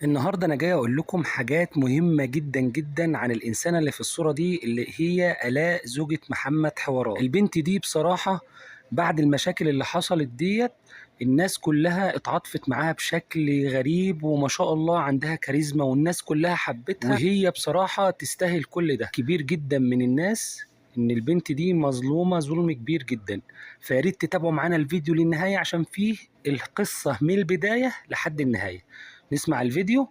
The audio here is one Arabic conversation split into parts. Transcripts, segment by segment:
النهارده انا جاي اقول لكم حاجات مهمه جدا جدا عن الانسانه اللي في الصوره دي، اللي هي آلاء زوجة محمد حورات. البنت دي بصراحه بعد المشاكل اللي حصلت ديت الناس كلها اتعاطفت معاها بشكل غريب، وما شاء الله عندها كاريزما والناس كلها حبتها، وهي بصراحه تستاهل كل ده. كبير جدا من الناس ان البنت دي مظلومه ظلم كبير جدا، فياريت تتابعوا معانا الفيديو للنهايه عشان فيه القصه من البدايه لحد النهايه. نسمع الفيديو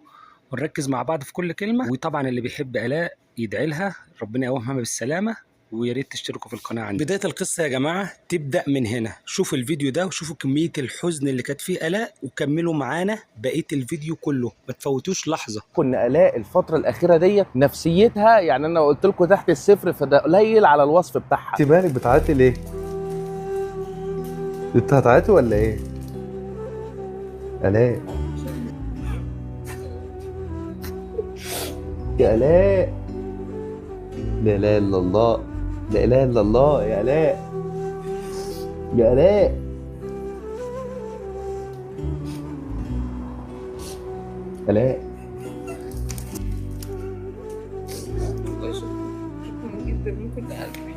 ونركز مع بعض في كل كلمة، وطبعا اللي بيحب آلاء يدعي لها ربنا يقومها بالسلامة، ويا ريت تشتركوا في القناة عندي. بداية القصة يا جماعة تبدأ من هنا، شوفوا الفيديو ده وشوفوا كمية الحزن اللي كانت فيه آلاء، وكملوا معانا بقية الفيديو كله، ما تفوتوش لحظة. كنا آلاء الفترة الأخيرة دي نفسيتها، يعني أنا قلت لكم تحت الصفر، فده قليل على الوصف بتاعها. انت مالك بتعيطي ليه؟ انت هتعيطي ولا ايه؟ آلاء يا آلاء، لا اله الا الله، لا اله الا الله يا آلاء، يا آلاء، آلاء. شكرا جدا من كل قلبي.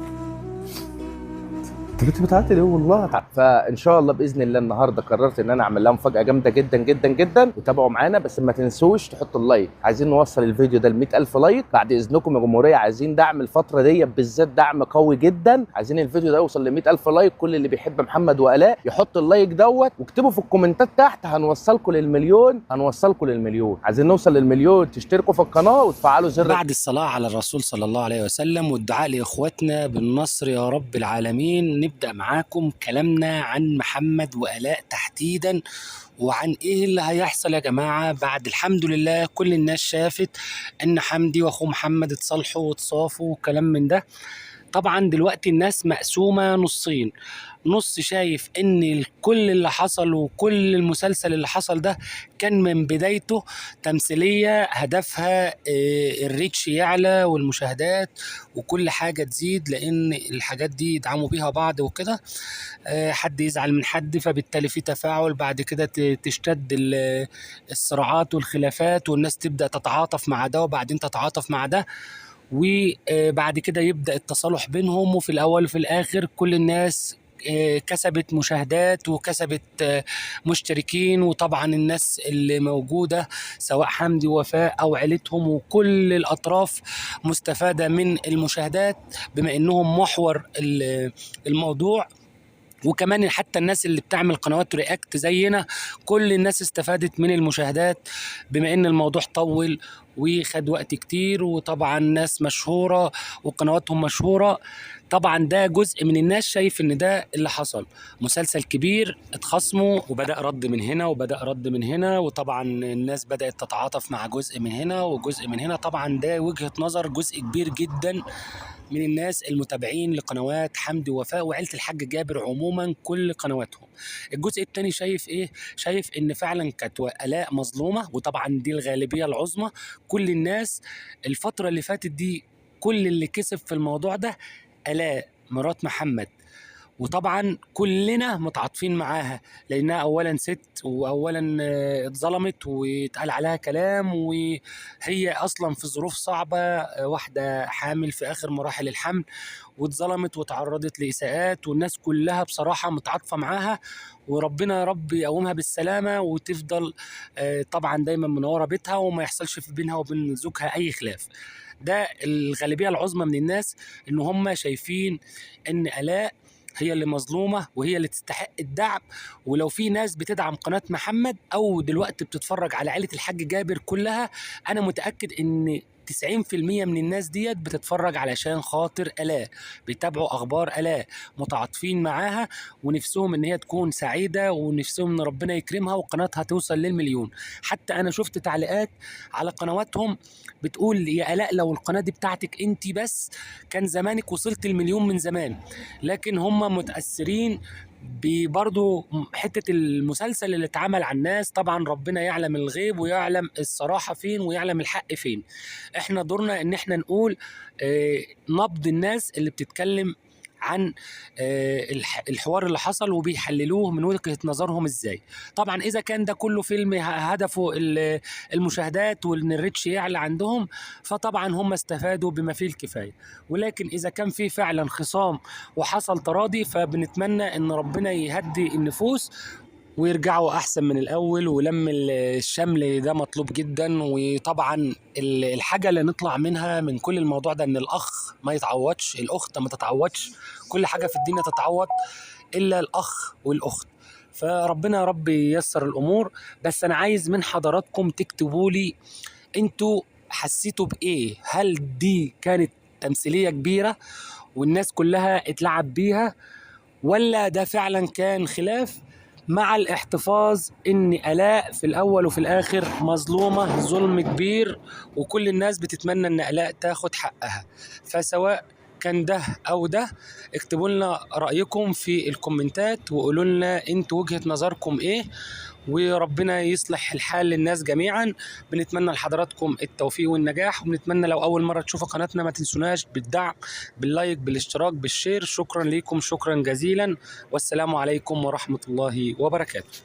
انت كنت بتعيطي ليه والله؟ فإن شاء الله بإذن الله النهاردة قررت إن أنا أعمل لها مفاجأة جامدة جدا جدا جدا، وتابعوا معانا. بس ما تنسوش تحطوا اللايك، عايزين نوصل الفيديو ده ل 100,000 لايك بعد إذنكم يا جمهورية. عايزين دعم الفترة دي بالذات، دعم قوي جدا. عايزين الفيديو ده يوصل ل 100,000 لايك. كل اللي بيحب محمد وآلاء يحط اللايك دوت، واكتبوا في الكومنتات تحت هنوصلكم للمليون، هنوصلكم للمليون. عايزين نوصل للمليون، تشتركوا في القناة وتفعلوا زر. بعد الصلاة على الرسول صلى الله عليه وسلم والدعاء لإخواتنا بالنصر يا رب العالمين، نبدأ معاكم كلامنا عن محمد وآلاء تحديدا، وعن ايه اللي هيحصل يا جماعة. بعد الحمد لله كل الناس شافت ان حمدي واخوه محمد اتصالحوا واتصافوا وكلام من ده. طبعا دلوقتي الناس مقسومة نصين، نص شايف ان كل اللي حصل وكل المسلسل اللي حصل ده كان من بدايته تمثيلية هدفها الريتش يعلى والمشاهدات وكل حاجة تزيد، لان الحاجات دي يدعموا بيها بعض وكده. حد يزعل من حد فبالتالي في تفاعل، بعد كده تشتد الصراعات والخلافات، والناس تبدأ تتعاطف مع ده وبعدين تتعاطف مع ده، وبعد كده يبدأ التصالح بينهم. وفي الأول وفي الآخر كل الناس كسبت مشاهدات وكسبت مشتركين، وطبعا الناس اللي موجودة سواء حمدي ووفاء أو عيلتهم وكل الأطراف مستفادة من المشاهدات بما إنهم محور الموضوع. وكمان حتى الناس اللي بتعمل قنوات رياكت زينا كل الناس استفادت من المشاهدات بما ان الموضوع طول وخد وقت كتير، وطبعا ناس مشهورة وقنواتهم مشهورة. طبعا ده جزء من الناس شايف ان ده اللي حصل، مسلسل كبير اتخصموا وبدأ رد من هنا وبدأ رد من هنا، وطبعا الناس بدأت تتعاطف مع جزء من هنا وجزء من هنا. طبعا ده وجهة نظر جزء كبير جدا من الناس المتابعين لقنوات حمدي ووفاء وعيلة الحاج جابر عموما كل قنواتهم. الجزء الثاني شايف ايه؟ شايف ان فعلا كانت آلاء مظلومة، وطبعا دي الغالبية العظمى. كل الناس الفترة اللي فاتت دي كل اللي كسب في الموضوع ده آلاء مرات محمد، وطبعا كلنا متعاطفين معاها لانها اولا ست، واولا اتظلمت واتقال عليها كلام، وهي اصلا في ظروف صعبه، واحده حامل في اخر مراحل الحمل واتظلمت وتعرضت لاساءات، والناس كلها بصراحه متعاطفه معاها. وربنا يا رب يقومها بالسلامه وتفضل طبعا دايما منوره بيتها وما يحصلش في بينها وبين زوجها اي خلاف. ده الغالبيه العظمى من الناس ان هم شايفين ان آلاء هي اللي مظلومة وهي اللي تستحق الدعم. ولو في ناس بتدعم قناة محمد أو دلوقتي بتتفرج على عائلة الحاج جابر كلها، أنا متأكد إن 90% من الناس ديت بتتفرج علشان خاطر آلاء، بيتابعوا أخبار آلاء، متعاطفين معاها ونفسهم إن هي تكون سعيدة ونفسهم إن ربنا يكرمها وقناتها توصل للمليون. حتى أنا شفت تعليقات على قنواتهم بتقول يا آلاء لو القناة دي بتاعتك أنت بس كان زمانك وصلت المليون من زمان. لكن هم متأثرين برضو حتة المسلسل اللي اتعمل على الناس. طبعا ربنا يعلم الغيب ويعلم الصراحة فين ويعلم الحق فين. احنا دورنا ان احنا نقول نبض الناس اللي بتتكلم عن الحوار اللي حصل وبيحللوه من وجهة نظرهم ازاي. طبعا اذا كان ده كله فيلم هدفه المشاهدات وان الريتش يعلى عندهم، فطبعا هم استفادوا بما فيه الكفاية. ولكن اذا كان في فعلا خصام وحصل تراضي، فبنتمنى ان ربنا يهدي النفوس ويرجعوا احسن من الاول. ولم الشمل ده مطلوب جدا. وطبعا الحاجه اللي نطلع منها من كل الموضوع ده ان الاخ ما يتعوضش، الاخت ما تتعوضش، كل حاجه في الدنيا تتعوض الا الاخ والاخت. فربنا يا رب ييسر الامور. بس انا عايز من حضراتكم تكتبوا لي انتوا حسيتوا بايه. هل دي كانت تمثيليه كبيره والناس كلها اتلعب بيها، ولا ده فعلا كان خلاف، مع الاحتفاظ ان آلاء في الاول وفي الاخر مظلومة ظلم كبير، وكل الناس بتتمنى ان آلاء تاخد حقها. فسواء كان ده او ده، اكتبوا لنا رأيكم في الكومنتات وقولوا لنا انتوا وجهة نظركم ايه، وربنا يصلح الحال للناس جميعا. بنتمنى لحضراتكم التوفيق والنجاح، وبنتمنى لو اول مرة تشوفوا قناتنا ما تنسوناش بالدعم، باللايك، بالاشتراك، بالشير. شكرا لكم، شكرا جزيلا، والسلام عليكم ورحمة الله وبركاته.